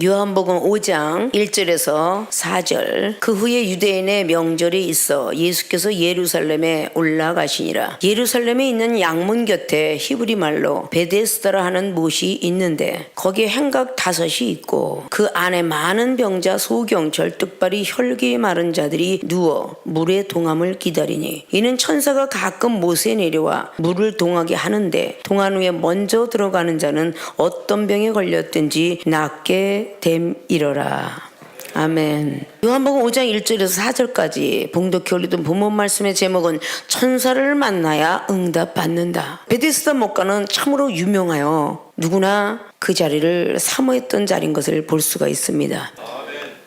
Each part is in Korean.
요한복음 5장 1절에서 4절. 그 후에 유대인의 명절이 있어 예수께서 예루살렘에 올라가시니라. 예루살렘에 있는 양문 곁에 히브리 말로 베데스다라 하는 못이 있는데 거기에 행각 5이 있고 그 안에 많은 병자 소경 절뚝발이 혈기 마른 자들이 누워 물의 동함을 기다리니 이는 천사가 가끔 못에 내려와 물을 동하게 하는데 동한 후에 먼저 들어가는 자는 어떤 병에 걸렸든지 낫게 됨이러라. 아멘. 요한복음 5장 1절에서 4절까지 봉독해 올리던 본문 말씀의 제목은 천사를 만나야 응답받는다. 베데스다 못가는 참으로 유명하여 누구나 그 자리를 사모했던 자리인 것을 볼 수가 있습니다.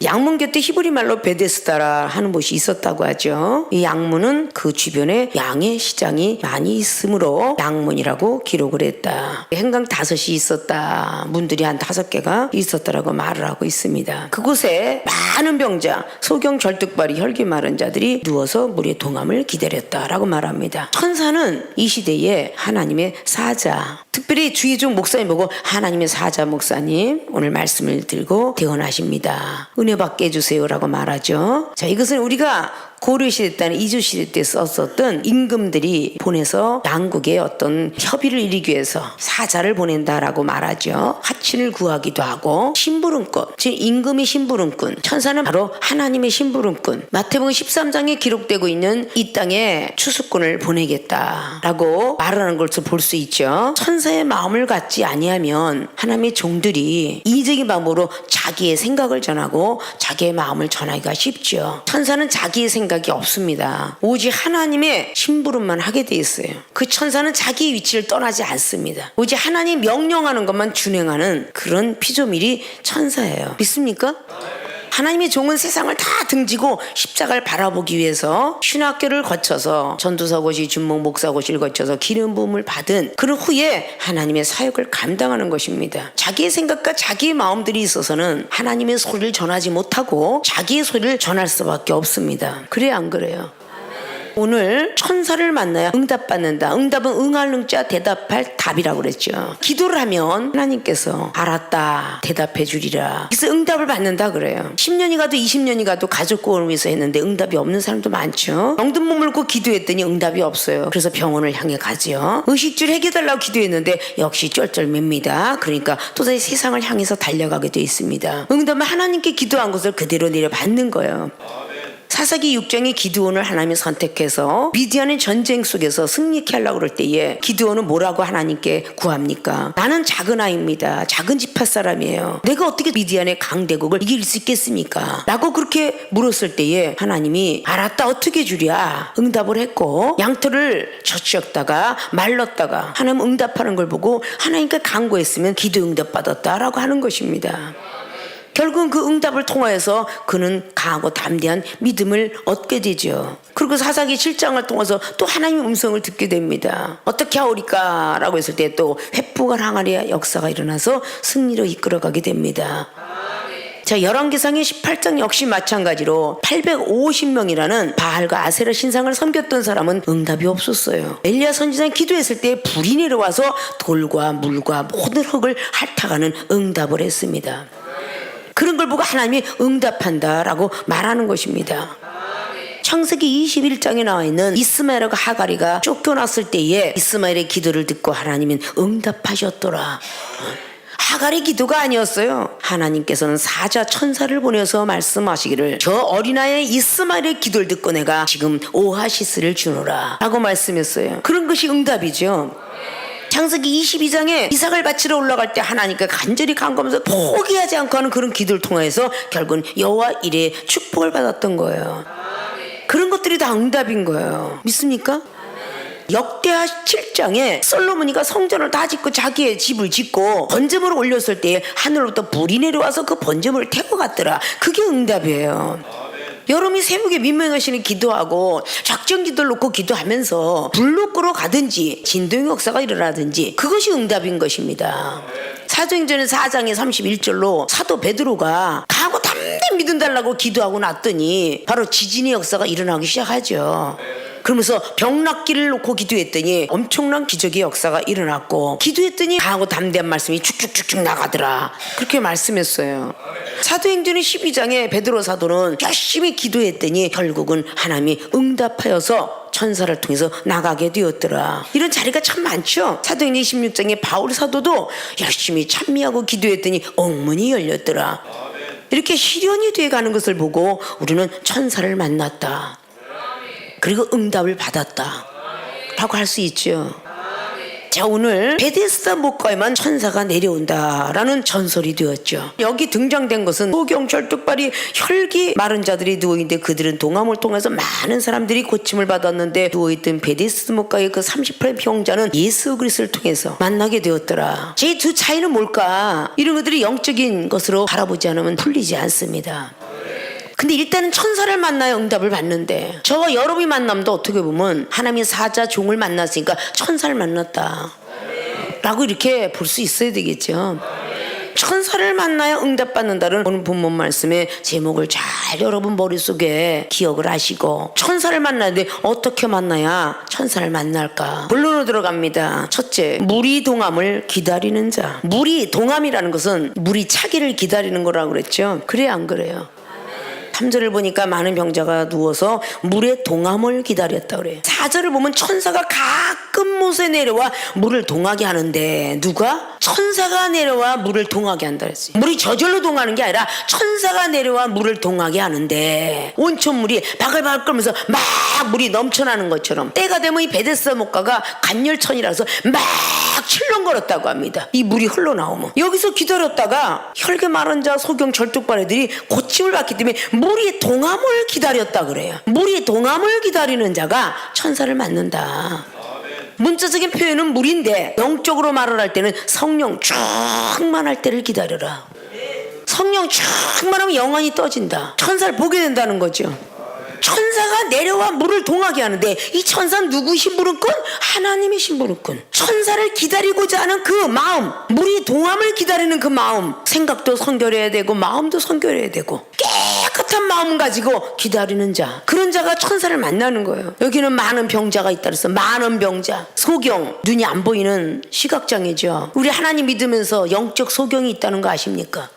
양문 곁에 히브리 말로 베데스다라 하는 곳이 있었다고 하죠. 이 양문은 그 주변에 양의 시장이 많이 있으므로 양문이라고 기록을 했다. 행각 5이 있었다. 문들이 한 5개가 있었다라고 말을 하고 있습니다. 그곳에 많은 병자, 소경 절뚝발이 혈기 마른 자들이 누워서 물의 동함을 기다렸다라고 말합니다. 천사는 이 시대에 하나님의 사자, 특별히 주의종 목사님 보고 하나님의 사자 목사님 오늘 말씀을 들고 대언하십니다. 은혜 받게 해주세요라고 말하죠. 자, 이것은 우리가 고려시대 때는 이주시대 때 썼었던 임금들이 보내서 양국에 어떤 협의를 이루기 위해서 사자를 보낸다라고 말하죠. 하친을 구하기도 하고 심부름꾼, 즉 임금이 심부름꾼, 천사는 바로 하나님의 심부름꾼. 마태복음 13장에 기록되고 있는 이 땅에 추수꾼을 보내겠다라고 말하는 것을 볼 수 있죠. 천사의 마음을 갖지 아니하면 하나님의 종들이 인위적인 방법으로 자기의 생각을 전하고 자기의 마음을 전하기가 쉽죠. 천사는 자기의 생각이 없습니다. 오직 하나님의 심부름만 하게 돼 있어요. 그 천사는 자기 위치를 떠나지 않습니다. 오직 하나님 명령하는 것만 준행하는 그런 피조물이 천사예요. 믿습니까? 하나님의 종은 세상을 다 등지고 십자가를 바라보기 위해서 신학교를 거쳐서 전도사고시, 준목, 목사고시를 거쳐서 기름 부음을 받은 그런 후에 하나님의 사역을 감당하는 것입니다. 자기의 생각과 자기의 마음들이 있어서는 하나님의 소리를 전하지 못하고 자기의 소리를 전할 수밖에 없습니다. 그래요, 안 그래요? 오늘 천사를 만나야 응답받는다. 응답은 응할 응자 대답할 답이라고 그랬죠. 기도를 하면 하나님께서 알았다 대답해 주리라. 그래서 응답을 받는다 그래요. 10년이 가도 20년이 가도 가족 구원을 위해서 했는데 응답이 없는 사람도 많죠. 병든 몸을 고 기도했더니 응답이 없어요. 그래서 병원을 향해 가죠. 의식줄 해결달라고 기도했는데 역시 쩔쩔맵니다. 그러니까 또다시 세상을 향해서 달려가게 돼 있습니다. 응답은 하나님께 기도한 것을 그대로 내려받는 거예요. 사사기 6장에 기드온을 하나님이 선택해서 미디안의 전쟁 속에서 승리케 하려고 그럴 때에 기드온은 뭐라고 하나님께 구합니까? 나는 작은 아이입니다. 작은 지파 사람이에요. 내가 어떻게 미디안의 강대국을 이길 수 있겠습니까? 라고 그렇게 물었을 때에 하나님이 알았다 어떻게 주랴 응답을 했고 양털을 젖혔다가 말렀다가 하나님 응답하는 걸 보고 하나님께 간구했으면 기도 응답받았다라고 하는 것입니다. 결국은 그 응답을 통하여서 그는 강하고 담대한 믿음을 얻게 되죠. 그리고 사사기 7장을 통해서 또 하나님의 음성을 듣게 됩니다. 어떻게 하오리까? 라고 했을 때 또 회복을 항하리야 역사가 일어나서 승리로 이끌어가게 됩니다. 자, 열왕기상의 18장 역시 마찬가지로 850명이라는 바알과 아세라 신상을 섬겼던 사람은 응답이 없었어요. 엘리야 선지자는 기도했을 때 불이 내려와서 돌과 물과 모든 흙을 핥아가는 응답을 했습니다. 그런 걸 보고 하나님이 응답한다라고 말하는 것입니다. 창세기 21장에 나와 있는 이스마엘과 하가리가 쫓겨났을 때에 이스마엘의 기도를 듣고 하나님은 응답하셨더라. 하갈의 기도가 아니었어요. 하나님께서는 사자 천사를 보내서 말씀하시기를 저 어린아이 이스마엘의 기도를 듣고 내가 지금 오아시스를 주노라 라고 말씀했어요. 그런 것이 응답이죠. 창세기 22장에 이삭을 바치러 올라갈 때 하나님께 간절히 간구하면서 포기하지 않고 하는 그런 기도를 통해서 결국은 여호와 이레의 축복을 받았던 거예요. 그런 것들이 다 응답인 거예요. 믿습니까? 역대하 7장에 솔로몬이가 성전을 다 짓고 자기의 집을 짓고 번제물을 올렸을 때 하늘로부터 불이 내려와서 그 번제물을 태워 갔더라. 그게 응답이에요. 여러분이 새벽에 민망하시는 기도하고 작정 기도를 놓고 기도하면서 불로 끌어가든지 진동의 역사가 일어나든지 그것이 응답인 것입니다. 사도행전 4장의 31절로 사도 베드로가 가고 담대 믿음 달라고 기도하고 났더니 바로 지진의 역사가 일어나기 시작하죠. 그러면서 병낫기를 놓고 기도했더니 엄청난 기적의 역사가 일어났고, 기도했더니 강하고 담대한 말씀이 축축축축 나가더라. 그렇게 말씀했어요. 사도행전 12장에 베드로 사도는 열심히 기도했더니 결국은 하나님이 응답하여서 천사를 통해서 나가게 되었더라. 이런 자리가 참 많죠. 사도행전 16장에 바울 사도도 열심히 찬미하고 기도했더니 옥문이 열렸더라. 이렇게 실현이 돼가는 것을 보고 우리는 천사를 만났다, 그리고 응답을 받았다 라고 할 수 있죠. 자, 오늘 베데스다 목가에만 천사가 내려온다라는 전설이 되었죠. 여기 등장된 것은 소경 절뚝발이 혈기 마른 자들이 누워있는데, 그들은 동암을 통해서 많은 사람들이 고침을 받았는데, 누워있던 베데스다 목가의 그 38 병자는 예수 그리스도를 통해서 만나게 되었더라. 제 두 차이는 뭘까? 이런 것들이 영적인 것으로 바라보지 않으면 풀리지 않습니다. 근데 일단은 천사를 만나야 응답을 받는데, 저와 여러분이 만남도 어떻게 보면 하나님의 사자 종을 만났으니까 천사를 만났다 라고 이렇게 볼 수 있어야 되겠죠. 천사를 만나야 응답받는다는 오늘 본문 말씀의 제목을 잘 여러분 머릿속에 기억을 하시고, 천사를 만나는데 어떻게 만나야 천사를 만날까? 본론으로 들어갑니다. 첫째, 물이 동함을 기다리는 자. 물이 동함이라는 것은 물이 차기를 기다리는 거라고 그랬죠. 그래 안 그래요? 3절을 보니까 많은 병자가 누워서 물의 동함을 기다렸다 그래요. 4절을 보면 천사가 가끔 못에 내려와 물을 동하게 하는데, 누가? 천사가 내려와 물을 동하게 한다 그랬어요. 물이 저절로 동하는 게 아니라 천사가 내려와 물을 동하게 하는데, 온천물이 바글바글 끓면서 막 물이 넘쳐나는 것처럼 때가 되면 이 베데스다 목가가 간열천이라서 막 출렁거렸다고 합니다. 이 물이 흘러나오면 여기서 기다렸다가 혈기 마른 자 소경 절뚝발 애들이 고침을 받기 때문에 물이 동함을 기다렸다 그래요. 물이 동함을 기다리는 자가 천사를 만난다. 문자적인 표현은 물인데 영적으로 말을 할 때는 성령 충만할 때를 기다려라. 성령 충만하면 영안이 떠진다. 천사를 보게 된다는 거죠. 천사가 내려와 물을 동하게 하는데, 이 천사는 누구 심부름꾼? 하나님의 심부름꾼. 천사를 기다리고자 하는 그 마음, 물이 동함을 기다리는 그 마음, 생각도 성결해야 되고 마음도 성결해야 되고 깨끗한 마음 가지고 기다리는 자, 그런 자가 천사를 만나는 거예요. 여기는 많은 병자가 있다 그래서 많은 병자, 소경, 눈이 안 보이는 시각장애죠. 우리 하나님 믿으면서 영적 소경이 있다는 거 아십니까?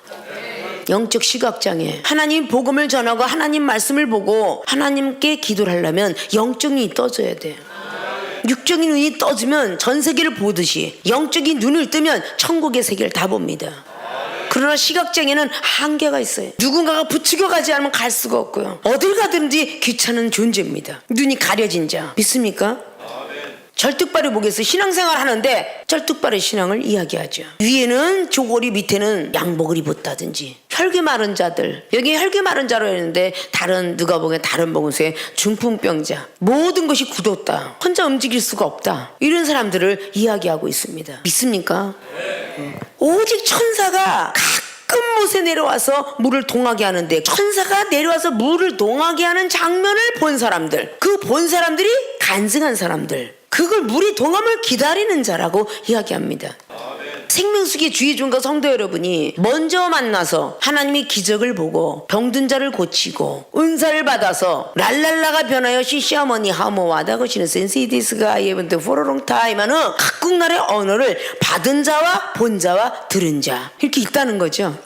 영적 시각장애. 하나님 복음을 전하고 하나님 말씀을 보고 하나님께 기도를 하려면 영적인 눈이 떠져야 돼요. 육적인 눈이 떠지면 전 세계를 보듯이 영적인 눈을 뜨면 천국의 세계를 다 봅니다. 그러나 시각장애는 한계가 있어요. 누군가가 부추겨 가지 않으면 갈 수가 없고요. 어딜 가든지 귀찮은 존재입니다. 눈이 가려진 자 믿습니까? 절뚝발의 목에서 신앙생활 하는데 절뚝발의 신앙을 이야기하죠. 위에는 조거리, 밑에는 양복을 입었다든지. 혈기 마른 자들, 여기 혈기 마른 자로 했는데 다른 누가복음의 다른 복음서에 중풍병자, 모든 것이 굳었다, 혼자 움직일 수가 없다, 이런 사람들을 이야기하고 있습니다. 믿습니까? 오직 천사가 가끔 못에 내려와서 물을 동하게 하는데, 천사가 내려와서 물을 동하게 하는 장면을 본 사람들, 그 본 사람들이 간증한 사람들, 그걸 물이 동함을 기다리는 자라고 이야기합니다. 생명수기 주의종과 성도 여러분이 먼저 만나서 하나님이 기적을 보고 병든 자를 고치고 은사를 받아서 랄랄라가 변하여 시시어머니 하모와다 것이는 센시디스가 예분도 포로롱타임 하는 각국 나라의 언어를 받은 자와 본 자와 들은 자, 이렇게 있다는 거죠.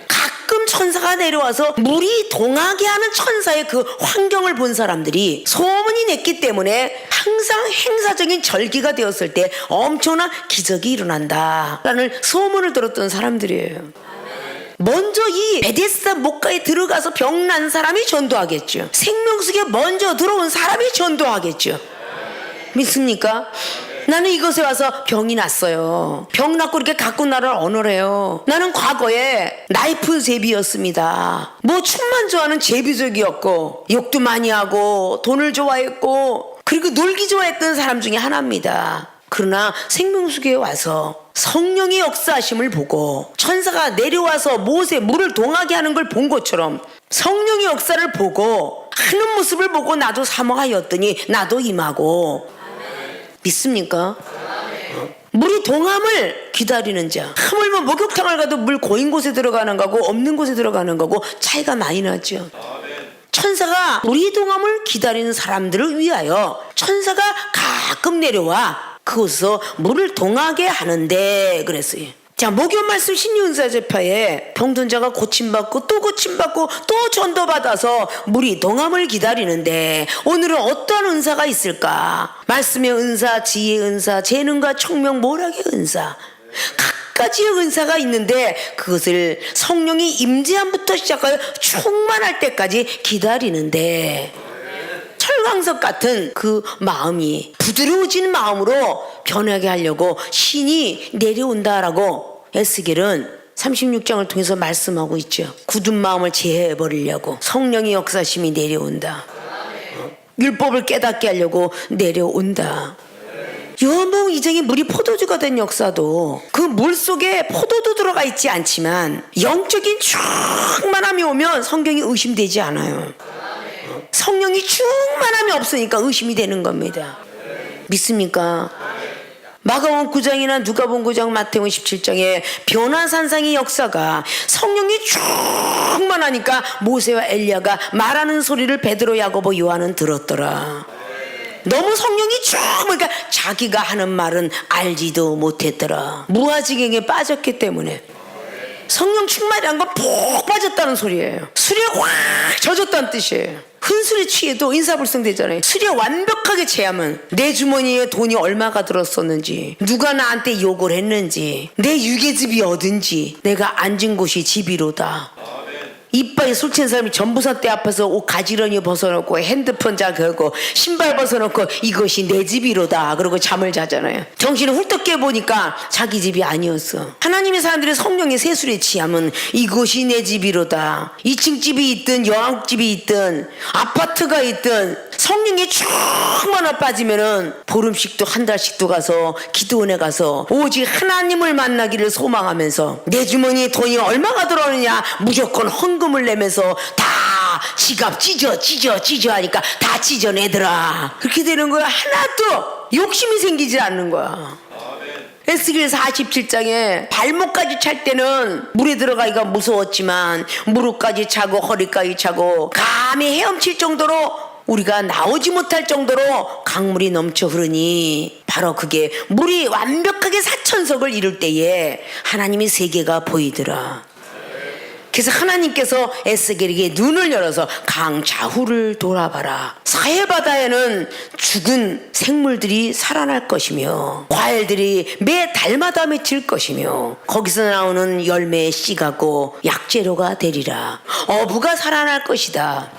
가끔 천사가 내려와서 물이 동하게 하는 천사의 그 환경을 본 사람들이 소문이 냈기 때문에 항상 행사적인 절기가 되었을 때 엄청난 기적이 일어난다 라는 소문을 들었던 사람들이에요. 먼저 이 베데스다 목가에 들어가서 병난 사람이 전도하겠죠. 생명수기에 먼저 들어온 사람이 전도하겠죠. 믿습니까? 나는 이곳에 와서 병이 났어요. 병 났고 이렇게 가꾼 나를 언어래요. 나는 과거에 나이프 제비였습니다. 뭐 춤만 좋아하는 제비족이었고 욕도 많이 하고 돈을 좋아했고 그리고 놀기 좋아했던 사람 중에 하나입니다. 그러나 생명수기에 와서 성령의 역사하심을 보고 천사가 내려와서 못에 물을 동하게 하는 걸 본 것처럼 성령의 역사를 보고 하는 모습을 보고 나도 사모하였더니 나도 임하고. 믿습니까? 물이 동함을 기다리는 자. 하물며 목욕탕을 가도 물 고인 곳에 들어가는 거고 없는 곳에 들어가는 거고 차이가 많이 나죠. 천사가 우리 동함을 기다리는 사람들을 위하여 천사가 가끔 내려와 그곳에서 물을 동하게 하는데 그랬어요. 자, 목요일 말씀 신유은사제파에 병든 자가 고침받고 또 고침받고 또 전도받아서 물이 동함을 기다리는데 오늘은 어떤 은사가 있을까? 말씀의 은사, 지혜의 은사, 재능과 청명, 모락의 은사, 각가지의 은사가 있는데 그것을 성령이 임재함부터 시작하여 충만할 때까지 기다리는데 철광석 같은 그 마음이 부드러워진 마음으로 변하게 하려고 신이 내려온다라고 에스겔은 36장을 통해서 말씀하고 있죠. 굳은 마음을 제해버리려고 성령의 역사심이 내려온다. 율법을 깨닫게 하려고 내려온다. 요한복음 2장에 물이 포도주가 된 역사도 그 물 속에 포도도 들어가 있지 않지만 영적인 충만함이 오면 성경이 의심되지 않아요. 성령이 충만함이 없으니까 의심이 되는 겁니다. 믿습니까? 마가복음 9장이나 누가복음 9장, 마태복음 17장에 변화산상의 역사가 성령이 충만하니까 모세와 엘리야가 말하는 소리를 베드로, 야고보, 요한은 들었더라. 너무 성령이 그러니까 자기가 하는 말은 알지도 못했더라. 무아지경에 빠졌기 때문에. 성령 충만이란 건 푹 빠졌다는 소리예요. 술에 확 젖었다는 뜻이에요. 흔술에 취해도 인사불성되잖아요. 술에 완벽하게 취하면 내 주머니에 돈이 얼마가 들었었는지, 누가 나한테 욕을 했는지, 내 유괴집이 어딘지, 내가 앉은 곳이 집이로다. 이빨에 술 취한 사람이 전부사 때 앞에서 옷 가지런히 벗어놓고 핸드폰 자그고 신발 벗어놓고 이것이 내 집이로다 그러고 잠을 자잖아요. 정신을 훌떡 깨보니까 자기 집이 아니었어. 하나님의 사람들의 성령의 세술에 취하면 이것이 내 집이로다. 2층 집이 있든 여왕집이 있든 아파트가 있든 성령이 충만하 빠지면은 보름씩도 한 달씩도 가서 기도원에 가서 오직 하나님을 만나기를 소망하면서 내 주머니에 돈이 얼마가 들어오느냐 무조건 헌금을 내면서 다 지갑 찢어 하니까 다 찢어내더라. 그렇게 되는 거야. 하나도 욕심이 생기지 않는 거야. 에스겔 47장에 발목까지 찰 때는 물에 들어가기가 무서웠지만 무릎까지 차고 허리까지 차고 감히 헤엄칠 정도로 우리가 나오지 못할 정도로 강물이 넘쳐 흐르니 바로 그게 물이 완벽하게 사천석을 이룰 때에 하나님의 세계가 보이더라. 그래서 하나님께서 에스겔에게 눈을 열어서 강 좌우를 돌아봐라. 사해바다에는 죽은 생물들이 살아날 것이며 과일들이 매 달마다 맺힐 것이며 거기서 나오는 열매의 씨 같고 약재료가 되리라. 어부가 살아날 것이다.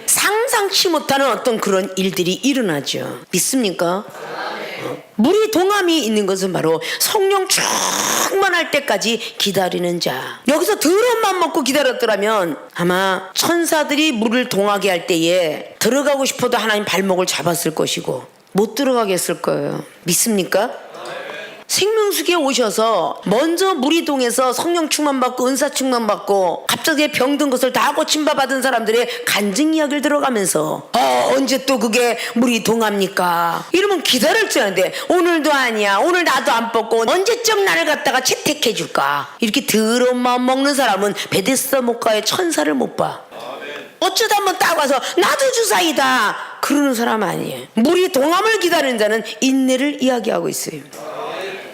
상상치 못하는 어떤 그런 일들이 일어나죠. 믿습니까? 물이 동함이 있는 것은 바로 성령 충만할 때까지 기다리는 자. 여기서 더러운 맘 먹고 기다렸더라면 아마 천사들이 물을 동하게 할 때에 들어가고 싶어도 하나님 발목을 잡았을 것이고 못 들어가게 했을 거예요. 믿습니까? 생명수기에 오셔서 먼저 물이 동해서 성령 충만받고 은사 충만받고 갑자기 병든 것을 다 고침바 받은 사람들의 간증 이야기를 들어가면서 언제 또 그게 물이 동합니까? 이러면 기다릴 줄 아는데 오늘도 아니야. 오늘 나도 안 뽑고 언제쯤 나를 갖다가 채택해 줄까? 이렇게 더러운 마음 먹는 사람은 베데스다 목가의 천사를 못 봐. 어쩌다 한번 딱 와서 나도 주사이다 그러는 사람 아니에요. 물이 동함을 기다리는 자는 인내를 이야기하고 있어요.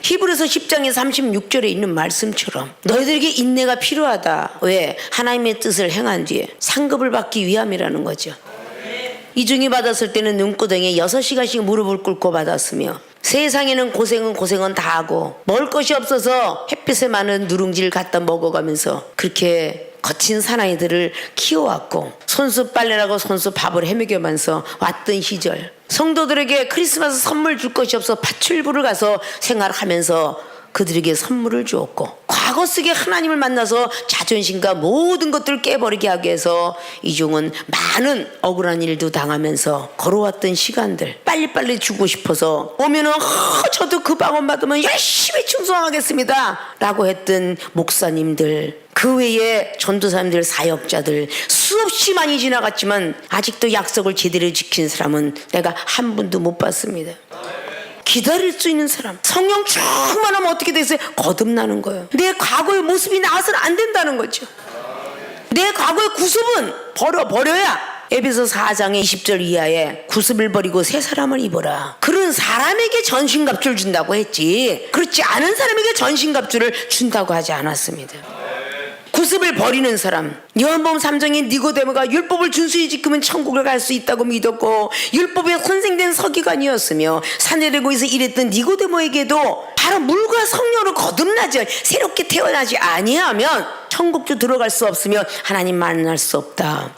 히브리서 10장의 36절에 있는 말씀처럼 너희들에게 인내가 필요하다. 왜? 하나님의 뜻을 행한 뒤에 상급을 받기 위함이라는 거죠. 이중이 받았을 때는 눈구덩이에 6시간씩 무릎을 꿇고 받았으며 세상에는 고생은 다 하고 먹을 것이 없어서 햇빛에 많은 누룽지를 갖다 먹어가면서 그렇게 거친 사나이들을 키워왔고 손수 빨래라고 손수 밥을 해먹여면서 왔던 시절, 성도들에게 크리스마스 선물 줄 것이 없어 파출부를 가서 생활하면서 그들에게 선물을 주었고 과거 속에 하나님을 만나서 자존심과 모든 것들을 깨버리게 하기 위해서 이종은 많은 억울한 일도 당하면서 걸어왔던 시간들 빨리빨리 주고 싶어서 오면은 저도 그 방언 받으면 열심히 충성하겠습니다 라고 했던 목사님들, 그 외에 전도사님들, 사역자들 수없이 많이 지나갔지만 아직도 약속을 제대로 지킨 사람은 내가 한 분도 못 봤습니다. 기다릴 수 있는 사람, 성령 충만하면 어떻게 되세요? 거듭나는 거예요. 내 과거의 모습이 나와서는 안 된다는 거죠. 내 과거의 구습은 버려야 에베소 4장의 20절 이하에 구습을 버리고 새 사람을 입어라. 그런 사람에게 전신갑주를 준다고 했지, 그렇지 않은 사람에게 전신갑주를 준다고 하지 않았습니다. 구습을 버리는 사람, 요한복음 3장에 니고데모가 율법을 준수히 지키면 천국을 갈 수 있다고 믿었고 율법에 선생된 서기관이었으며 사내들고에서 일했던 니고데모에게도 바로 물과 성령으로 거듭나지, 새롭게 태어나지 아니하면 천국도 들어갈 수 없으며 하나님 만날 수 없다.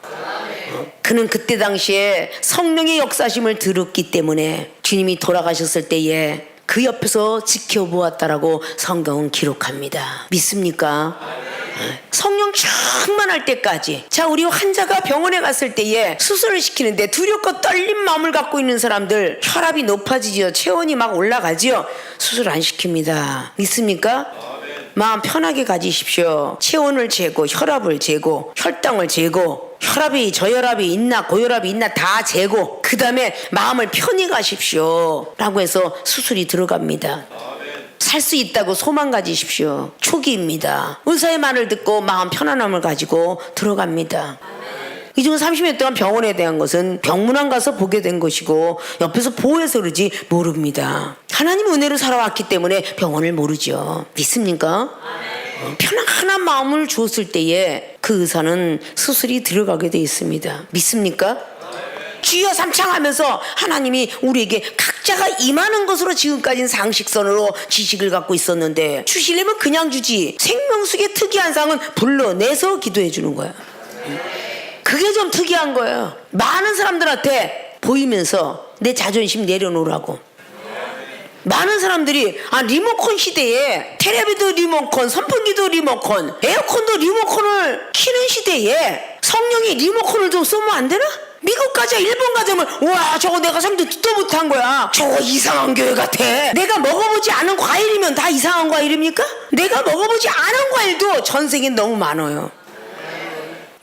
그는 그때 당시에 성령의 역사심을 들었기 때문에 주님이 돌아가셨을 때에 그 옆에서 지켜보았다라고 성경은 기록합니다. 믿습니까? 성령 충만할 때까지. 자, 우리 환자가 병원에 갔을 때에 수술을 시키는데 두렵고 떨린 마음을 갖고 있는 사람들, 혈압이 높아지죠. 체온이 막 올라가죠. 수술 안 시킵니다. 믿습니까? 마음 편하게 가지십시오. 체온을 재고 혈압을 재고 혈당을 재고 혈압이 저혈압이 있나 고혈압이 있나 다 재고 그 다음에 마음을 편히 가십시오 라고 해서 수술이 들어갑니다. 살 수 있다고 소망 가지십시오. 초기입니다. 의사의 말을 듣고 마음 편안함을 가지고 들어갑니다. 이 중 30년 동안 병원에 대한 것은 병문안 가서 보게 된 것이고 옆에서 보호해서 그러지 모릅니다. 하나님 은혜로 살아왔기 때문에 병원을 모르죠. 믿습니까? 편안한 마음을 주었을 때에 그 의사는 수술이 들어가게 돼 있습니다. 믿습니까? 주여 삼창하면서 하나님이 우리에게 각자가 임하는 것으로 지금까지는 상식선으로 지식을 갖고 있었는데 주시려면 그냥 주지, 생명수의 특이한 상은 불러내서 기도해 주는 거야. 그게 좀 특이한 거예요. 많은 사람들한테 보이면서 내 자존심 내려놓으라고. 많은 사람들이 리모컨 시대에 텔레비도 리모컨, 선풍기도 리모컨, 에어컨도 리모컨을 키는 시대에 성령이 리모컨을 좀 쏘면 안 되나? 미국 가자, 일본 가자면 와 저거 내가 상도 듣도 못한 거야. 저거 이상한 교회 같아. 내가 먹어보지 않은 과일이면 다 이상한 과일입니까? 내가 먹어보지 않은 과일도 전 세계에 너무 많아요.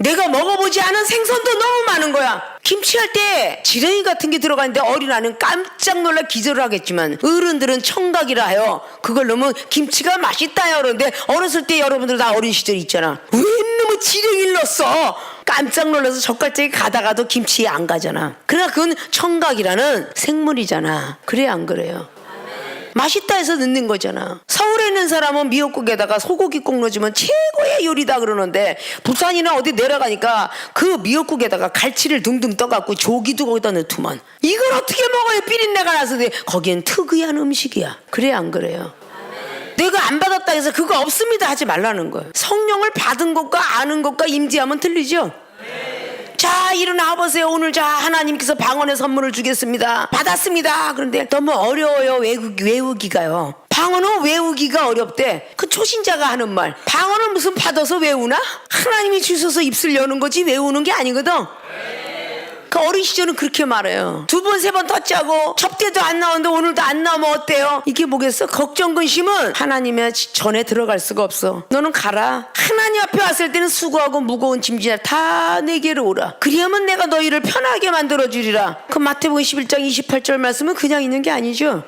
내가 먹어보지 않은 생선도 너무 많은 거야. 김치할 때 지렁이 같은 게 들어가는데 어린아이는 깜짝 놀라 기절을 하겠지만 어른들은 청각이라 하여 그걸 넣으면 김치가 맛있다요. 그러는데 어렸을 때 여러분들 다 어린 시절 있잖아. 왜 놈의 지렁이를 넣었어? 깜짝 놀라서 젓갈짝이 가다가도 김치에 안 가잖아. 그러나 그건 청각이라는 생물이잖아. 그래 안 그래요? 맛있다 해서 넣는 거잖아. 서울에 있는 사람은 미역국에다가 소고기 꼭 넣어주면 최고의 요리다 그러는데 부산이나 어디 내려가니까 그 미역국에다가 갈치를 둥둥 떠갖고 조기도 거기다 넣더만. 이걸 어떻게 먹어요? 비린내가 나서. 거기엔 특이한 음식이야. 그래 안 그래요? 내가 안 받았다 해서 그거 없습니다 하지 말라는 거예요. 성령을 받은 것과 아는 것과 임재하면 틀리죠? 자 일어나 보세요. 오늘 자 하나님께서 방언의 선물을 주겠습니다. 받았습니다. 그런데 너무 어려워요. 외우기가요. 방언은 외우기가 어렵대. 그 초신자가 하는 말. 방언을 무슨 받아서 외우나? 하나님이 주셔서 입술 여는 거지 외우는 게 아니거든. 그 어린 시절은 그렇게 말해요. 2번 3번 터치하고 접대도 안 나오는데 오늘도 안 나오면 어때요? 이게 뭐겠어? 걱정 근심은 하나님의 전에 들어갈 수가 없어. 너는 가라. 하나님 앞에 왔을 때는 수고하고 무거운 짐지나 다 내게로 오라. 그리하면 내가 너희를 편하게 만들어주리라. 그 마태복음 11장 28절 말씀은 그냥 있는 게 아니죠.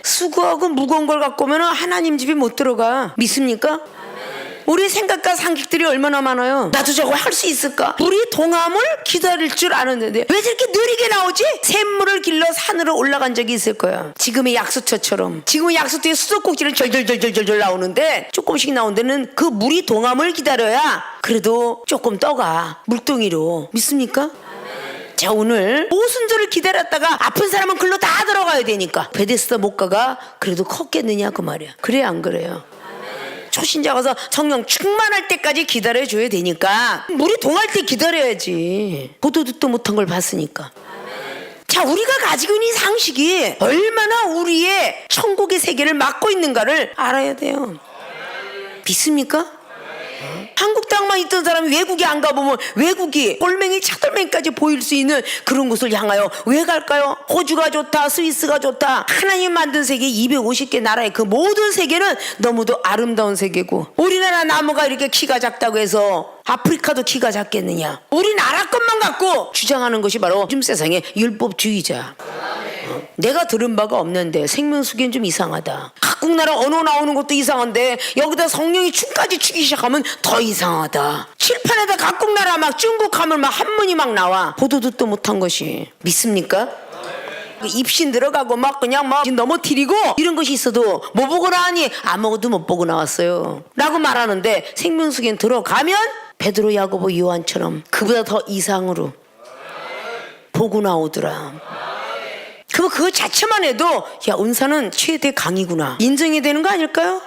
수고하고 무거운 걸 갖고 오면 하나님 집에 못 들어가. 믿습니까? 우리 생각과 상식들이 얼마나 많아요. 나도 저거 할 수 있을까? 우리 동함을 기다릴 줄 아는데 왜 저렇게 느리게 나오지? 샘물을 길러 산으로 올라간 적이 있을 거야. 지금의 약수터처럼. 지금의 약수터에 수도꼭지는 절절절절절 나오는데 조금씩 나온 데는 그 물이 동함을 기다려야 그래도 조금 떠가. 물동이로. 믿습니까? 자 오늘 오순절을 기다렸다가 아픈 사람은 글로 다 들어가야 되니까 베데스다 못 가가 그래도 컸겠느냐 그 말이야. 그래 안 그래요? 초신자 가서 성령 충만할 때까지 기다려줘야 되니까 물이 동할 때 기다려야지. 보도 듣도 못한 걸 봤으니까. 자 우리가 가지고 있는 상식이 얼마나 우리의 천국의 세계를 막고 있는가를 알아야 돼요. 믿습니까? 한국 땅만 있던 사람이 외국에 안 가보면 외국이 꼴맹이 차돌맹이까지 보일 수 있는 그런 곳을 향하여 왜 갈까요? 호주가 좋다, 스위스가 좋다. 하나님 만든 세계 250개 나라의 그 모든 세계는 너무도 아름다운 세계고 우리나라 나무가 이렇게 키가 작다고 해서 아프리카도 키가 작겠느냐? 우리나라 것만 갖고 주장하는 것이 바로 요즘 세상의 율법주의자. 내가 들은 바가 없는데 생명수기는 좀 이상하다. 각국 나라 언어 나오는 것도 이상한데 여기다 성령이 춤까지 추기 시작하면 더 이상하다. 칠판에다 각국 나라 막 중국 하면 막 한문이 막 나와. 보도 듣도 못한 것이 믿습니까? 입신 들어가고 막 그냥 막 넘어뜨리고 이런 것이 있어도 뭐 보고 나니 아무것도 못 보고 나왔어요 라고 말하는데 생명수기는 들어가면 베드로, 야고보, 요한처럼 그보다 더 이상으로 보고 나오더라. 그럼 그거 자체만 해도 야, 은사는 최대 강이구나 인정이 되는 거 아닐까요?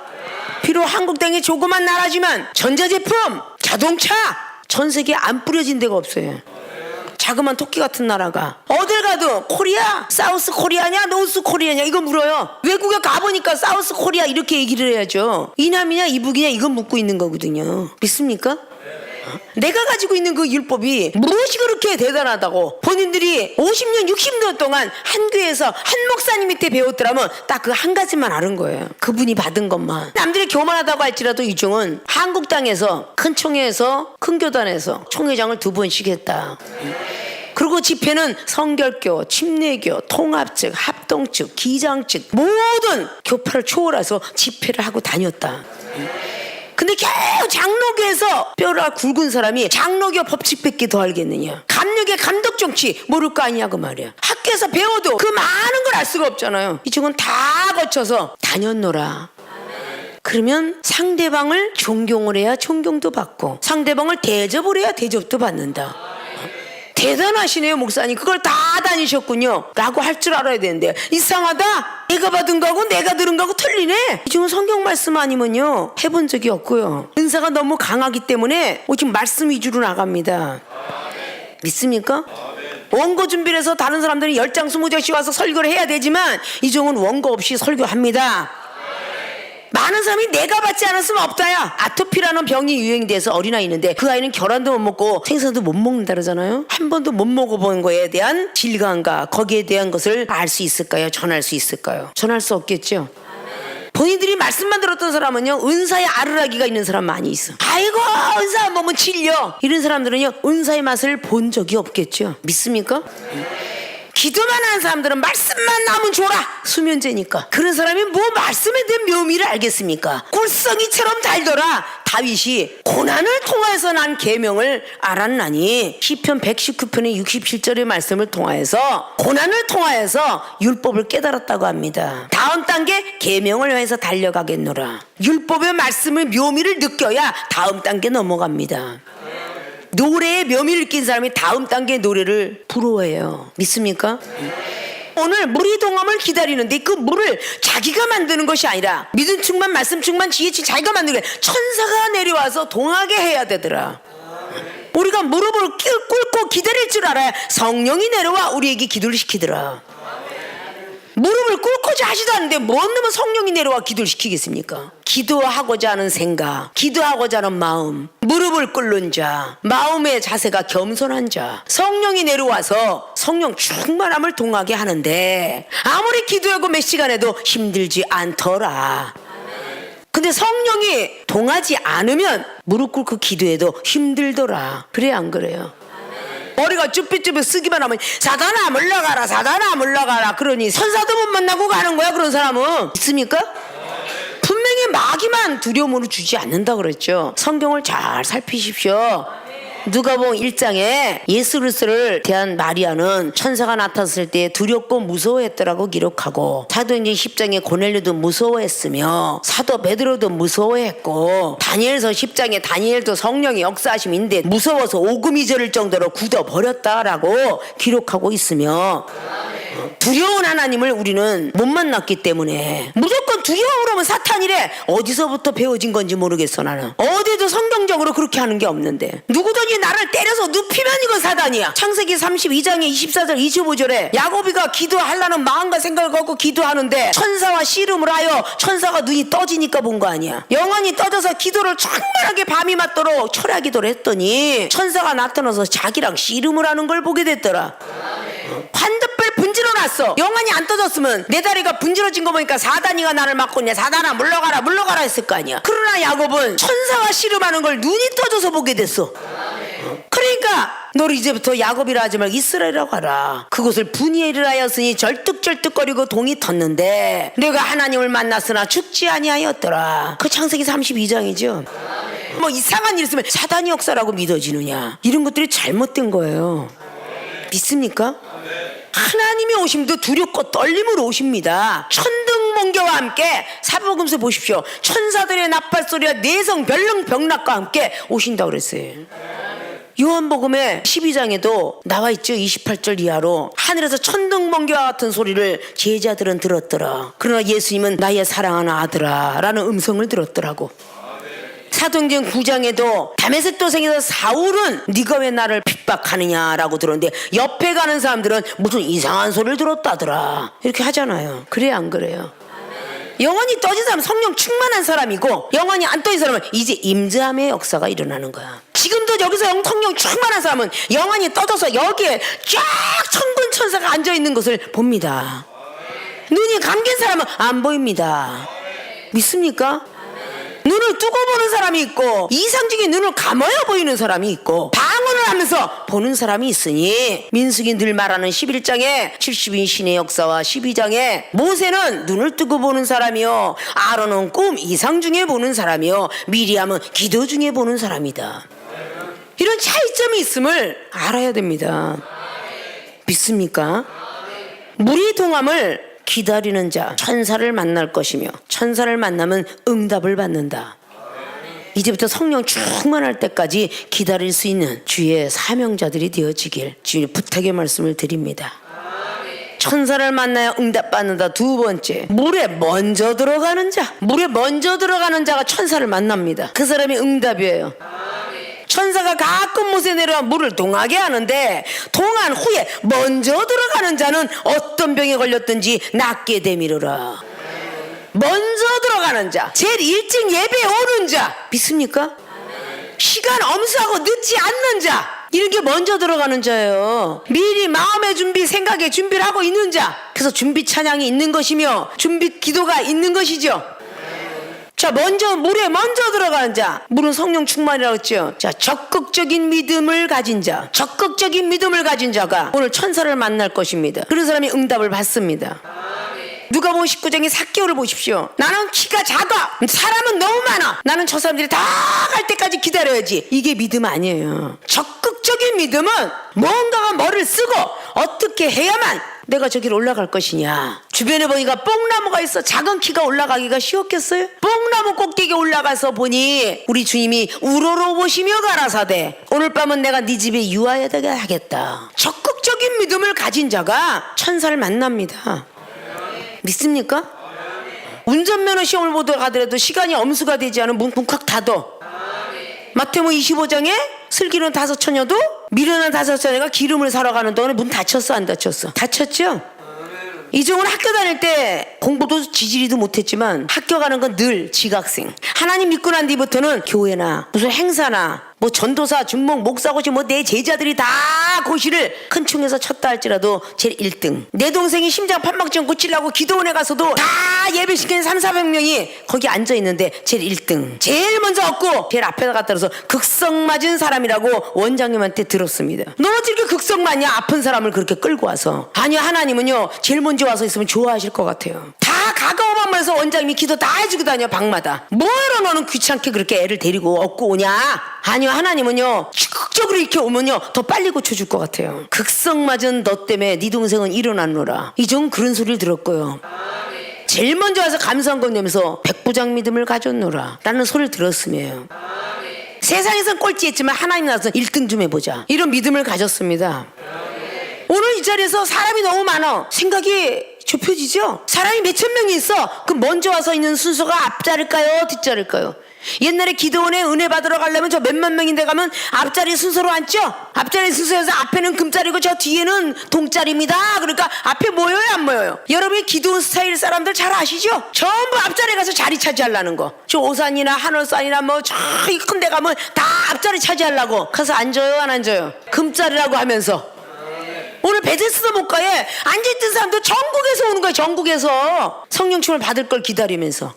비록 한국 땅이 조그만 나라지만 전자제품, 자동차 전 세계에 안 뿌려진 데가 없어요. 자그만 토끼 같은 나라가 어딜 가도 코리아, 사우스 코리아냐 노스 코리아냐 이거 물어요. 외국에 가보니까 사우스 코리아 이렇게 얘기를 해야죠. 이남이냐 이북이냐 이거 묻고 있는 거거든요. 믿습니까? 내가 가지고 있는 그 율법이 무엇이 그렇게 대단하다고 본인들이 50년 60년 동안 한 교회에서 한 목사님 밑에 배웠더라면 딱 그 한 가지만 아는 거예요. 그분이 받은 것만. 남들이 교만하다고 할지라도 이중은 한국 땅에서 큰 총회에서 큰 교단에서 총회장을 2번씩 했다. 그리고 집회는 성결교, 침례교, 통합측, 합동측, 기장측 모든 교파를 초월해서 집회를 하고 다녔다. 근데 겨우 장로교에서 뼈가 굵은 사람이 장로교 법칙밖에 더 알겠느냐. 감리교 감독 정치 모를 거 아니냐 그 말이야. 학교에서 배워도 그 많은 걸 알 수가 없잖아요. 이 친구는 다 거쳐서 다녔노라. 그러면 상대방을 존경을 해야 존경도 받고 상대방을 대접을 해야 대접도 받는다. 대단하시네요 목사님. 그걸 다 다니셨군요 라고 할 줄 알아야 되는데 이상하다. 내가 받은 거하고 내가 들은 거하고 틀리네. 이 중은 성경 말씀 아니면요 해본 적이 없고요. 은사가 너무 강하기 때문에 오직 말씀 위주로 나갑니다. 믿습니까? 원고 준비를 해서 다른 사람들이 10장 20장씩 와서 설교를 해야 되지만 이 종은 원고 없이 설교합니다. 많은 사람이 내가 받지 않았으면 없다야. 아토피라는 병이 유행돼서 어린아이 있는데 그 아이는 계란도 못 먹고 생선도 못 먹는다 그러잖아요. 한 번도 못 먹어본 거에 대한 질감과 거기에 대한 것을 알 수 있을까요? 전할 수 있을까요? 전할 수 없겠죠. 본인들이 말씀만 들었던 사람은요 은사의 아르라기가 있는 사람 많이 있어. 아이고 은사 보면 질려. 이런 사람들은요 은사의 맛을 본 적이 없겠죠. 믿습니까? 기도만 하는 사람들은 말씀만 나면 줘라 수면제니까. 그런 사람이 뭐 말씀에 대한 묘미를 알겠습니까? 꿀성이처럼 달더라. 다윗이 고난을 통하여서 난 계명을 알았나니 시편 119편의 67절의 말씀을 통하여서 고난을 통하여서 율법을 깨달았다고 합니다. 다음 단계 계명을 위해서 달려가겠노라. 율법의 말씀의 묘미를 느껴야 다음 단계 넘어갑니다. 노래의 묘미를 느낀 사람이 다음 단계의 노래를 부러워해요. 믿습니까? 오늘 물이 동함을 기다리는데 그 물을 자기가 만드는 것이 아니라 믿음 충만 말씀 충만 지혜치 자기가 만드는 게 천사가 내려와서 동하게 해야 되더라. 우리가 무릎을 꿇고 기다릴 줄 알아야 성령이 내려와 우리에게 기도를 시키더라. 무릎을 꿇고자 하지도 않는데 뭔 놈은 성령이 내려와 기도를 시키겠습니까? 기도하고자 하는 생각, 기도하고자 하는 마음, 무릎을 꿇는 자, 마음의 자세가 겸손한 자, 성령이 내려와서 성령 충만함을 동하게 하는데 아무리 기도하고 몇 시간 해도 힘들지 않더라. 근데 성령이 동하지 않으면 무릎 꿇고 기도해도 힘들더라. 그래 안 그래요? 머리가 쭈삣쭈삣 쓰기만 하면 사단아 물러가라 사단아 물러가라 그러니 선사도 못 만나고 가는 거야. 그런 사람은 있습니까? 분명히 마귀만 두려움으로 주지 않는다 그랬죠. 성경을 잘 살피십시오. 누가복음 1장에 예수 그리스도를 대한 마리아는 천사가 나타났을 때 두렵고 무서워했더라고 기록하고 사도행전 10장에 고넬료도 무서워했으며 사도 베드로도 무서워했고 다니엘서 10장에 다니엘도 성령의 역사하심인데 무서워서 오금이 저릴 정도로 굳어버렸다라고 기록하고 있으며 두려운 하나님을 우리는 못 만났기 때문에 무조건 두려워 그러면 사탄이래. 어디서부터 배워진 건지 모르겠어. 나는 어디도 성경적으로 그렇게 하는 게 없는데 누구든지 나를 때려서 눕히면 이건 사단이야. 창세기 32장에 24절 25절에 야곱이가 기도하려는 마음과 생각을 갖고 기도하는데 천사와 씨름을 하여 천사가 눈이 떠지니까 본 거 아니야. 영원히 떠져서 기도를 충만하게 밤이 맞도록 철야 기도를 했더니 천사가 나타나서 자기랑 씨름을 하는 걸 보게 됐더라. 환드별 분지러 났어. 영안이 안 떠졌으면 내 다리가 분지러진 거 보니까 사단이가 나를 막고 있냐. 사단아 물러가라 물러가라 했을 거 아니야. 그러나 야곱은 천사와 씨름하는 걸 눈이 떠져서 보게 됐어. 그러니까 내가 너를 이제부터 야곱이라 하지 말고 이스라엘이라고 하라. 그곳을 분이엘이라 하였으니 절뚝절뚝거리고 동이 텄는데 내가 하나님을 만났으나 죽지 아니하였더라. 그 창세기 32장이죠. 뭐 이상한 일 있으면 사단이 역사라고 믿어지느냐, 이런 것들이 잘못된 거예요. 믿습니까? 하나님이 오심도 두렵고 떨림으로 오십니다. 천둥번개와 함께 사복음서 보십시오. 천사들의 나팔소리와 내성 별릉 병락과 함께 오신다고 그랬어요. 요한복음의 12장에도 나와 있죠. 28절 이하로 하늘에서 천둥번개와 같은 소리를 제자들은 들었더라. 그러나 예수님은 나의 사랑하는 아들아 라는 음성을 들었더라고. 사도행전 9장에도 다메섹 도성에서 사울은 네가 왜 나를 핍박하느냐라고 들었는데 옆에 가는 사람들은 무슨 이상한 소리를 들었다더라 이렇게 하잖아요. 그래요, 안 그래요? 영원히 떠진 사람은 성령 충만한 사람이고, 영원히 안 떠진 사람은 이제 임재함의 역사가 일어나는 거야. 지금도 여기서 성령 충만한 사람은 영원히 떠져서 여기에 쫙 천군 천사가 앉아있는 것을 봅니다. 눈이 감긴 사람은 안 보입니다. 믿습니까? 눈을 뜨고 보는 사람이 있고, 이상적인 눈을 감아야 보이는 사람이 있고, 방언을 하면서 보는 사람이 있으니, 민수기 늘 말하는 11장에 70인 신의 역사와 12장에 모세는 눈을 뜨고 보는 사람이요, 아론은 꿈 이상 중에 보는 사람이요, 미리암은 기도 중에 보는 사람이다. 이런 차이점이 있음을 알아야 됩니다. 믿습니까? 무리동함을 기다리는 자 천사를 만날 것이며, 천사를 만나면 응답을 받는다. 이제부터 성령 충만할 때까지 기다릴 수 있는 주의 사명자들이 되어지길 주님 부탁의 말씀을 드립니다. 천사를 만나야 응답받는다. 두 번째, 물에 먼저 들어가는 자. 물에 먼저 들어가는 자가 천사를 만납니다. 그 사람이 응답이에요. 천사가 가끔 못에 내려와 물을 동하게 하는데, 동한 후에 먼저 들어가는 자는 어떤 병에 걸렸든지 낫게 되미르라. 먼저 들어가는 자, 제일 일찍 예배에 오는 자. 믿습니까? 시간 엄수하고 늦지 않는 자, 이런 게 먼저 들어가는 자예요. 미리 마음의 준비, 생각의 준비를 하고 있는 자. 그래서 준비 찬양이 있는 것이며 준비 기도가 있는 것이죠. 자, 먼저 물에 먼저 들어가는 자, 물은 성령 충만이라고 했죠. 자, 적극적인 믿음을 가진 자, 적극적인 믿음을 가진 자가 오늘 천사를 만날 것입니다. 그런 사람이 응답을 받습니다. 누가복음 19장의 삭개오를 보십시오. 나는 키가 작아, 사람은 너무 많아, 나는 저 사람들이 다 갈 때까지 기다려야지. 이게 믿음 아니에요. 적극적인 믿음은 뭔가가 머리를 쓰고 어떻게 해야만 내가 저기를 올라갈 것이냐. 주변에 보니까 뽕나무가 있어. 작은 키가 올라가기가 쉬웠겠어요? 뽕나무 꼭대기에 올라가서 보니 우리 주님이 우러러보시며 가라사대 오늘 밤은 내가 네 집에 유하여야 하겠다. 적극적인 믿음을 가진 자가 천사를 만납니다. 믿습니까? 운전면허 시험을 보러 가더라도 시간이 엄수가 되지 않으면 문 쿵칵 닫어. 마태복음 25장에 슬기로운 5처녀도 미련한 5처녀가 기름을 사러 가는 동안에 문 닫혔어, 안 닫혔어? 닫혔죠? 이종은 학교 다닐 때 공부도 지지리도 못했지만 학교 가는 건 늘 지각생. 하나님 믿고 난 뒤부터는 교회나 무슨 행사나 뭐 전도사, 중목, 목사고시 뭐 내 제자들이 다 고시를 큰 총에서 쳤다 할지라도 제일 1등. 내 동생이 심장 판막증 고치려고 기도원에 가서도 다 예배시키는 300~400명이 거기 앉아있는데 제일 1등. 제일 먼저 얻고 제일 앞에다 갖다 놔서 극성 맞은 사람이라고 원장님한테 들었습니다. 너 어떻게 이렇게 극성 맞냐? 아픈 사람을 그렇게 끌고 와서. 아니요, 하나님은요 제일 먼저 와서 있으면 좋아하실 것 같아요. 다 가까워만 말해서 원장님이 기도 다 해주고 다녀, 방마다. 뭐하러 너는 귀찮게 그렇게 애를 데리고 얻고 오냐? 아니요, 하나님은요 적극적으로 이렇게 오면요 더 빨리 고쳐줄 것 같아요. 극성 맞은 너 때문에 네 동생은 일어났노라. 이종 그런 소리를 들었고요. 제일 먼저 와서 감사한금 내면서 백부장 믿음을 가졌노라 라는 소리를 들었으며, 세상에선 꼴찌했지만 하나님 나서 1등 좀 해보자, 이런 믿음을 가졌습니다. 오늘 이 자리에서 사람이 너무 많아. 생각이 좁혀지죠? 사람이 몇천 명이 있어. 그럼 먼저 와서 있는 순서가 앞자리일까요, 뒷자리일까요? 옛날에 기도원에 은혜 받으러 가려면 저 몇만 명인데 가면 앞자리 순서로 앉죠? 앞자리 순서에서 앞에는 금자리고 저 뒤에는 동자리입니다. 그러니까 앞에 모여요, 안 모여요? 여러분이 기도원 스타일 사람들 잘 아시죠? 전부 앞자리에 가서 자리 차지하려는 거. 저 오산이나 한월산이나 뭐 저기 큰 데 가면 다 앞자리 차지하려고 가서 앉아요, 안 앉아요? 금자리라고 하면서. 오늘 베데스다 목가에 앉아있던 사람도 전국에서 오는 거예요. 전국에서 성령침을 받을 걸 기다리면서.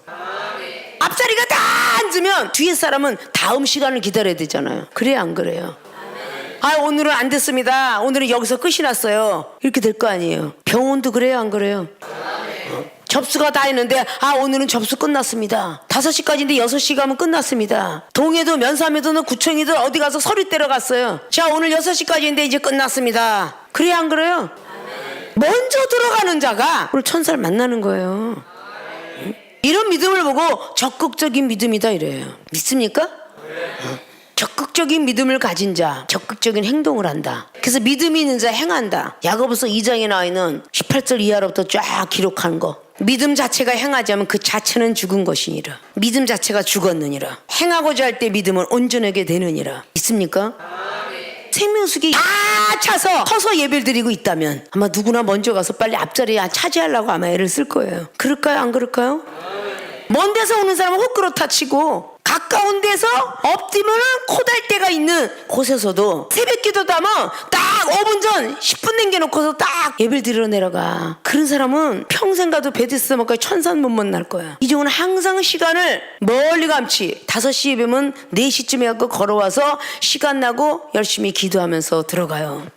앞자리가 다 앉으면 뒤에 사람은 다음 시간을 기다려야 되잖아요. 그래야 안 그래요? 아, 오늘은 안 됐습니다. 오늘은 여기서 끝이 났어요. 이렇게 될 거 아니에요. 병원도 그래요, 안 그래요? 접수가 다 했는데 아, 오늘은 접수 끝났습니다. 5시까지인데 6시 가면 끝났습니다. 동해도 면사무소든 구청이든 어디 가서 서류 떼러 갔어요. 자, 오늘 6시까지인데 이제 끝났습니다. 그래요, 안 그래요? 먼저 들어가는 자가 오늘 천사를 만나는 거예요. 이런 믿음을 보고 적극적인 믿음이다 이래요. 믿습니까? 적극적인 믿음을 가진 자, 적극적인 행동을 한다. 그래서 믿음이 있는 자 행한다. 야고보서 2장에 나와 있는 18절 이하로부터 쫙 기록한 거. 믿음 자체가 행하지 않으면 그 자체는 죽은 것이니라. 믿음 자체가 죽었느니라. 행하고자 할 때 믿음은 온전하게 되느니라. 있습니까? 생명수기 다 차서 서서 예배를 드리고 있다면 아마 누구나 먼저 가서 빨리 앞자리에 차지하려고 아마 애를 쓸 거예요. 그럴까요, 안 그럴까요? 먼 데서 오는 사람은 호끄러타 치고 가까운 데서 엎드면 코달대가 있는 곳에서도 새벽 기도도 하면 딱 5분 전 10분 남겨놓고서 딱 예배를 드리러 내려가. 그런 사람은 평생 가도 베데스다까지 천산 못 만날 거야. 이 종은 항상 시간을 멀리 감치 5시 예배면 4시쯤에 갖고 걸어와서 시간 나고 열심히 기도하면서 들어가요.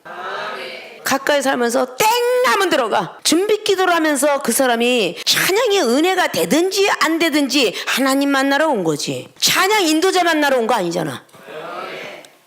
가까이 살면서 땡 하면 들어가. 준비 기도를 하면서 그 사람이 찬양의 은혜가 되든지 안 되든지 하나님 만나러 온 거지. 찬양 인도자 만나러 온 거 아니잖아.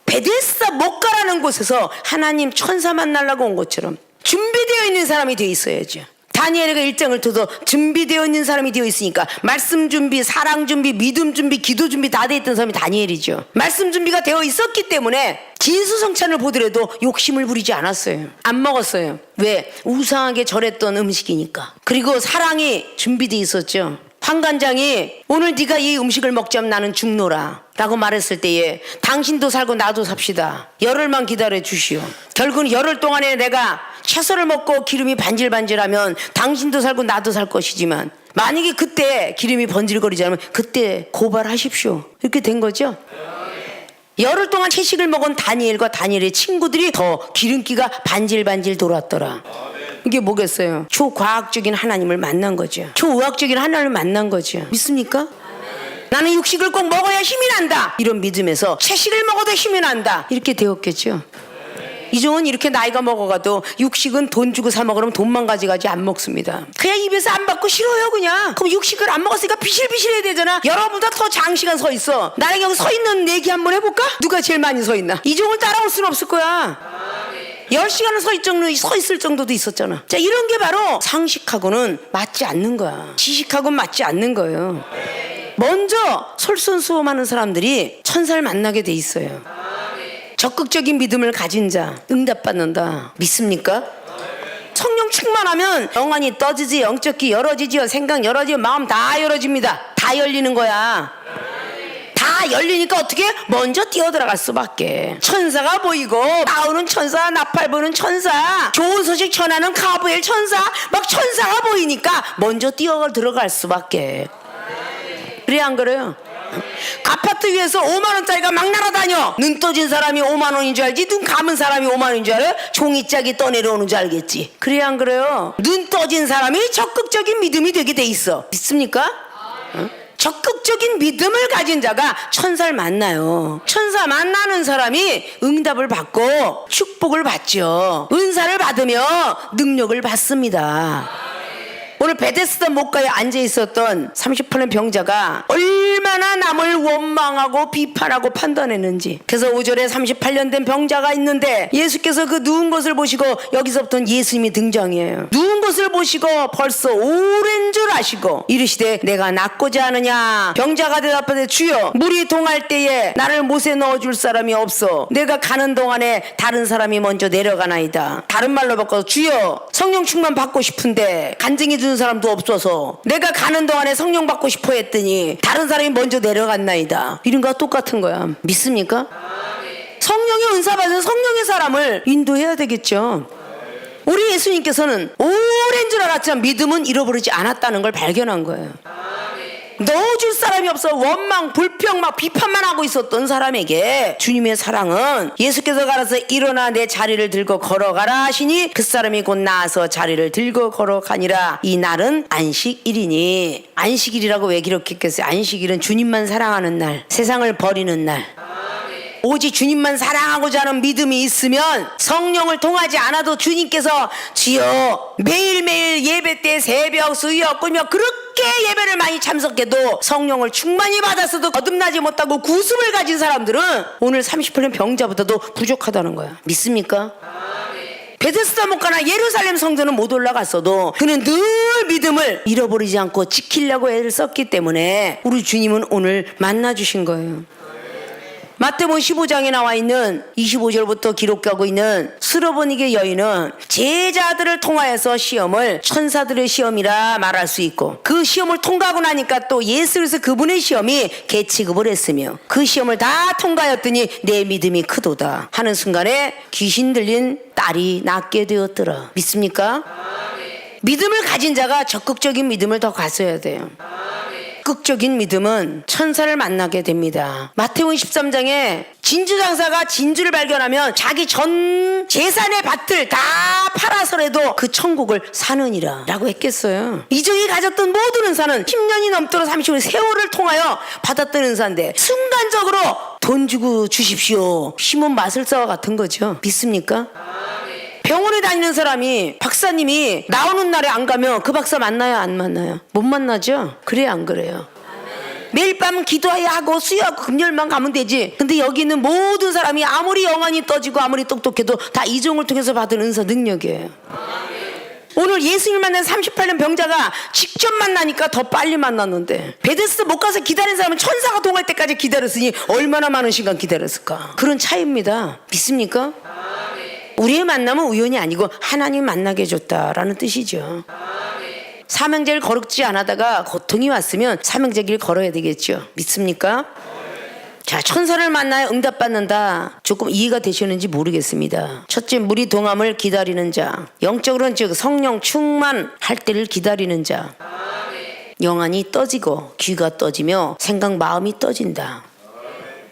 베데스다 못 가라는 곳에서 하나님 천사 만나려고 온 것처럼 준비되어 있는 사람이 되어 있어야죠. 다니엘이가 1장을 둬도 준비되어 있는 사람이 되어 있으니까 말씀 준비, 사랑 준비, 믿음 준비, 기도 준비 다 되어 있던 사람이 다니엘이죠. 말씀 준비가 되어 있었기 때문에 진수성찬을 보더라도 욕심을 부리지 않았어요. 안 먹었어요. 왜? 우상하게 절했던 음식이니까. 그리고 사랑이 준비되어 있었죠. 환관장이 오늘 네가 이 음식을 먹자면 나는 죽노라 라고 말했을 때에 당신도 살고 나도 삽시다. 열흘만 기다려 주시오. 결국은 열흘 동안에 내가 채소를 먹고 기름이 반질반질하면 당신도 살고 나도 살 것이지만 만약에 그때 기름이 번질거리지 않으면 그때 고발하십시오. 이렇게 된 거죠. 열흘 동안 채식을 먹은 다니엘과 다니엘의 친구들이 더 기름기가 반질반질 돌았더라. 이게 뭐겠어요? 초과학적인 하나님을 만난 거죠. 초의학적인 하나님을 만난 거죠. 믿습니까? 나는 육식을 꼭 먹어야 힘이 난다. 이런 믿음에서 채식을 먹어도 힘이 난다. 이렇게 되었겠죠. 이종은 이렇게 나이가 먹어가도 육식은 돈 주고 사 먹으면 돈만 가져가지 안 먹습니다. 그냥 입에서 안 받고 싫어요 그냥. 그럼 육식을 안 먹었으니까 비실비실해야 되잖아. 여러분보다 더 장시간 서 있어. 나에게 여기 서 있는 얘기 한번 해볼까? 누가 제일 많이 서 있나? 이종을 따라올 수는 없을 거야. 10시간을 서 있을 정도도 있었잖아. 자, 이런 게 바로 상식하고는 맞지 않는 거야. 지식하고는 맞지 않는 거예요. 먼저 솔선수범하는 사람들이 천사를 만나게 돼 있어요. 적극적인 믿음을 가진 자 응답받는다. 믿습니까? 성령 충만하면 영안이 떠지지, 영적 귀 열어지지요, 생각 열어지요, 마음 다 열어집니다. 다 열리는 거야. 다 열리니까 어떻게? 먼저 뛰어들어갈 수밖에. 천사가 보이고 나오는 천사, 나팔 부는 천사, 좋은 소식 전하는 가브엘 천사, 막 천사가 보이니까 먼저 뛰어들어갈 수밖에. 그래, 안 그래요? 아파트 위에서 5만원짜리가 막 날아다녀. 눈 떠진 사람이 5만원인 줄 알지? 눈 감은 사람이 5만원인 줄 알아요? 종이짝이 떠내려오는 줄 알겠지. 그래, 안 그래요? 눈 떠진 사람이 적극적인 믿음이 되게 돼 있어. 믿습니까? 적극적인 믿음을 가진 자가 천사를 만나요. 천사 만나는 사람이 응답을 받고 축복을 받죠. 은사를 받으며 능력을 받습니다. 오늘 베데스다 목가에 앉아 있었던 38년 병자가 얼마나 남을 원망하고 비판하고 판단했는지. 그래서 5절에 38년 된 병자가 있는데 예수께서 그 누운 것을 보시고, 여기서부터는 예수님이 등장이에요. 누운 것을 보시고 벌써 오랜 줄 아시고 이르시되 내가 낫고자 하느냐. 병자가 대답하되 주여, 물이 동할 때에 나를 못에 넣어줄 사람이 없어. 내가 가는 동안에 다른 사람이 먼저 내려가나이다. 다른 말로 바꿔서 주여, 성령 충만 받고 싶은데 간증해 주는 사람도 없어서 내가 가는 동안에 성령 받고 싶어 했더니 다른 사람이 먼저 내려갔나이다. 이런 거와 똑같은 거야. 믿습니까? 성령의 은사 받은 성령의 사람을 인도해야 되겠죠. 우리 예수님께서는 오랜 줄 알았지만 믿음은 잃어버리지 않았다는 걸 발견한 거예요. 넣어줄 사람이 없어 원망, 불평, 막 비판만 하고 있었던 사람에게 주님의 사랑은 예수께서 가라서 일어나 내 자리를 들고 걸어가라 하시니 그 사람이 곧 나아서 자리를 들고 걸어가니라. 이 날은 안식일이니. 안식일이라고 왜 기록했겠어요? 안식일은 주님만 사랑하는 날, 세상을 버리는 날. 오직 주님만 사랑하고자 하는 믿음이 있으면 성령을 통하지 않아도 주님께서 주여 매일매일 예배 때 새벽 수요 꾸며 그렇게 예배를 많이 참석해도 성령을 충만히 받았어도 거듭나지 못하고 구습을 가진 사람들은 오늘 38년 병자보다도 부족하다는 거야. 믿습니까? 베데스다 목가나 예루살렘 성전은 못 올라갔어도 그는 늘 믿음을 잃어버리지 않고 지키려고 애를 썼기 때문에 우리 주님은 오늘 만나주신 거예요. 마태복음 15장에 나와 있는 25절부터 기록하고 있는 스로보니게 여인은 제자들을 통하여서 시험을 천사들의 시험이라 말할 수 있고 그 시험을 통과하고 나니까 또 예수께서 그분의 시험이 계치급을 했으며 그 시험을 다 통과하였더니 내 믿음이 크도다 하는 순간에 귀신 들린 딸이 낳게 되었더라. 믿습니까? 믿음을 가진 자가 적극적인 믿음을 더 가져야 돼요. 적극적인 믿음은 천사를 만나게 됩니다. 마태복음 13장에 진주장사가 진주를 발견하면 자기 전 재산의 밭을 다 팔아서라도 그 천국을 사느니라 라고 했겠어요. 이종이 가졌던 모든 은사는 10년이 넘도록 30년 세월을 통하여 받았던 은사인데 순간적으로 돈 주고 주십시오. 심은 마술사와 같은 거죠. 믿습니까? 병원에 다니는 사람이 박사님이 나오는 날에 안 가면 그 박사 만나요 안 만나요? 못 만나죠? 그래요 안 그래요? 매일 밤 기도해야 하고 수요하고 금요일만 가면 되지. 근데 여기 있는 모든 사람이 아무리 영안이 떠지고 아무리 똑똑해도 다 이종을 통해서 받은 은사 능력이에요. 오늘 예수님을 만난 38년 병자가 직접 만나니까 더 빨리 만났는데 베데스다 못 가서 기다린 사람은 천사가 동할 때까지 기다렸으니 얼마나 많은 시간 기다렸을까. 그런 차이입니다. 믿습니까? 우리의 만남은 우연이 아니고 하나님 만나게 해줬다라는 뜻이죠. 사명제를 거룩지 않아다가 고통이 왔으면 사명제 길 걸어야 되겠죠. 믿습니까? 자, 천사를 만나야 응답받는다. 조금 이해가 되셨는지 모르겠습니다. 첫째, 무리 동함을 기다리는 자. 영적으로는 즉 성령 충만할 때를 기다리는 자. 영안이 떠지고 귀가 떠지며 생각 마음이 떠진다.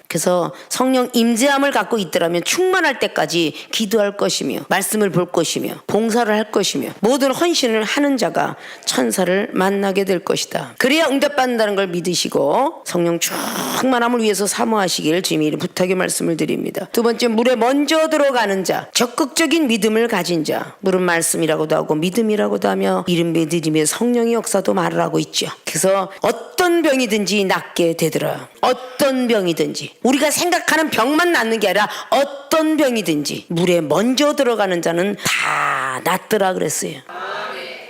그래서 성령 임재함을 갖고 있더라면 충만할 때까지 기도할 것이며 말씀을 볼 것이며 봉사를 할 것이며 모든 헌신을 하는 자가 천사를 만나게 될 것이다. 그래야 응답받는다는 걸 믿으시고 성령 충만함을 위해서 사모하시길 주님이 부탁의 말씀을 드립니다. 두 번째, 물에 먼저 들어가는 자. 적극적인 믿음을 가진 자. 물은 말씀이라고도 하고 믿음이라고도 하며 이름 믿음의 성령의 역사도 말을 하고 있죠. 그래서 어떤 병이든지 낫게 되더라. 어떤 병이든지 우리가 생각하는 병만 낫는 게 아니라 어떤 병이든지 물에 먼저 들어가는 자는 다 낫더라 그랬어요.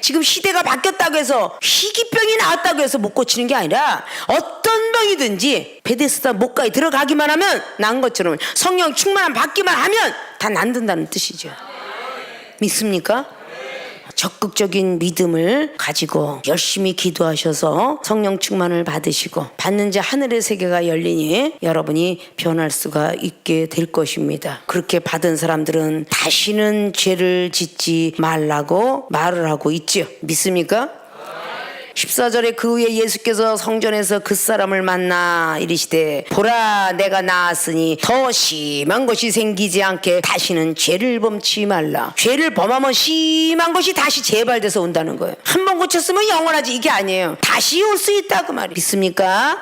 지금 시대가 바뀌었다고 해서 희귀병이 나왔다고 해서 못 고치는 게 아니라 어떤 병이든지 베데스다 목가에 들어가기만 하면 난 것처럼 성령 충만함 받기만 하면 다 낫는다는 뜻이죠. 믿습니까? 적극적인 믿음을 가지고 열심히 기도하셔서 성령 충만을 받으시고 받는 자 하늘의 세계가 열리니 여러분이 변할 수가 있게 될 것입니다. 그렇게 받은 사람들은 다시는 죄를 짓지 말라고 말을 하고 있죠. 믿습니까? 14절에 그 후에 예수께서 성전에서 그 사람을 만나 이르시되 보라 내가 나았으니 더 심한 것이 생기지 않게 다시는 죄를 범치 말라. 죄를 범하면 심한 것이 다시 재발돼서 온다는 거예요. 한 번 고쳤으면 영원하지 이게 아니에요. 다시 올 수 있다 그 말이. 믿습니까?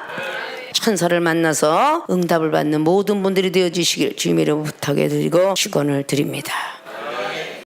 천사를 만나서 응답을 받는 모든 분들이 되어주시길 주님의 이름으로 부탁해 드리고 축원을 드립니다.